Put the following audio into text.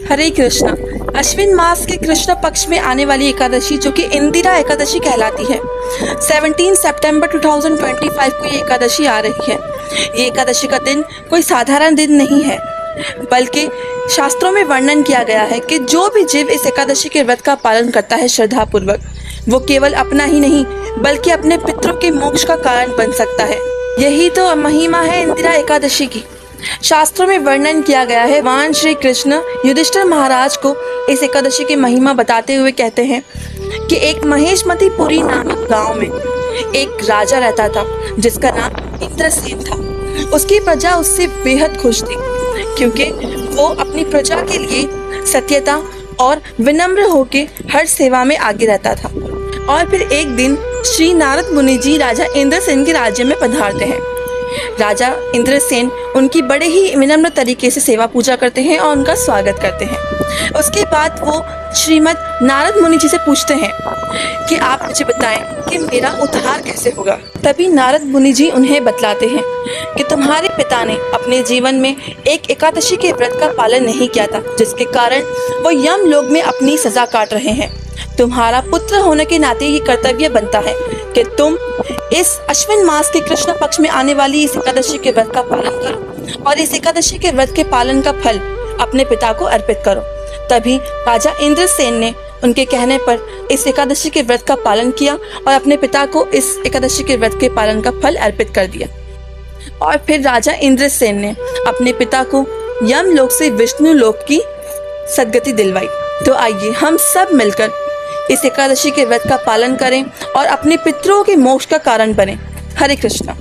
हरे कृष्णा। अश्विन मास के कृष्ण पक्ष में आने वाली एकादशी जो कि इंदिरा एकादशी कहलाती है, 17 सितंबर 2025 को ये एकादशी आ रही है। ये एकादशी का दिन कोई साधारण दिन नहीं है, बल्कि शास्त्रों में वर्णन किया गया है कि जो भी जीव इस एकादशी के व्रत का पालन करता है श्रद्धा पूर्वक, वो केवल अपना ही नहीं बल्कि अपने पितरों के मोक्ष का कारण बन सकता है। यही तो महिमा है इंदिरा एकादशी की। शास्त्रों में वर्णन किया गया है। भगवान श्री कृष्ण युधिष्ठिर महाराज को इस एकादशी की महिमा बताते हुए कहते हैं कि एक महेशमतीपुरी नामक गांव में एक राजा रहता था जिसका नाम इंद्रसेन था। उसकी प्रजा उससे बेहद खुश थी क्योंकि वो अपनी प्रजा के लिए सत्यता और विनम्र होकर हर सेवा में आगे रहता था। और फिर एक दिन श्री नारद मुनि जी राजा इंद्रसेन के राज्य में पधारते हैं। राजा इंद्रसेन उनकी बड़े ही विनम्र तरीके से सेवा पूजा करते हैं और उनका स्वागत करते हैं। उसके बाद वो श्रीमद नारद मुनि जी से पूछते हैं कि आप मुझे बताएं कि मेरा उद्धार कैसे होगा। तभी नारद मुनि जी उन्हें बतलाते हैं कि तुम्हारे पिता ने अपने जीवन में एक एकादशी के व्रत का पालन नहीं किया था, जिसके कारण वो यम लोक में अपनी सजा काट रहे हैं। तुम्हारा पुत्र होने के नाते ये कर्तव्य बनता है कि तुम इस अश्विन मास के कृष्ण पक्ष में आने वाली इस एकादशी के व्रत का पालन करो और इस एकादशी के व्रत के पालन का फल अपने पिता को अर्पित करो। तभी राजा इंद्रसेन ने उनके कहने पर इस एकादशी के व्रत का पालन किया और अपने पिता को इस एकादशी के व्रत के पालन का फल अर्पित कर दिया। और फिर राजा इंद्रसेन ने अपने पिता को यम लोक से विष्णु लोक की सद्गति दिलवाई। तो आइए हम सब मिलकर इस एकादशी के व्रत का पालन करें और अपने पितरों के मोक्ष का कारण बने। हरे कृष्णा।